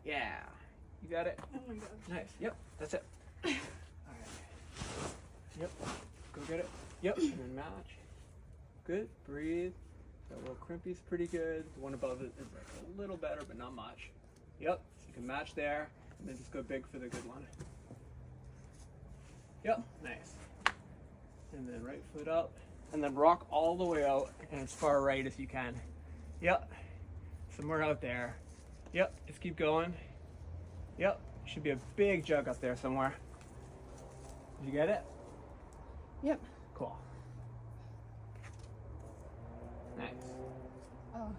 Yeah. You got it? Oh my gosh. Nice. Yep. That's it. All right. Yep. Go get it. Yep. And then match. Good. Breathe. That little crimpy's pretty good. The one above it is like a little better, but not much. Yep. So you can match there, and then just go big for the good one. Yep. Nice. And then right foot up, and then rock all the way out and as far right as you can. Yep. Somewhere out there. Yep. Just keep going. Yep. Should be a big jug up there somewhere. Did you get it? Yep. Cool. Nice. Oh.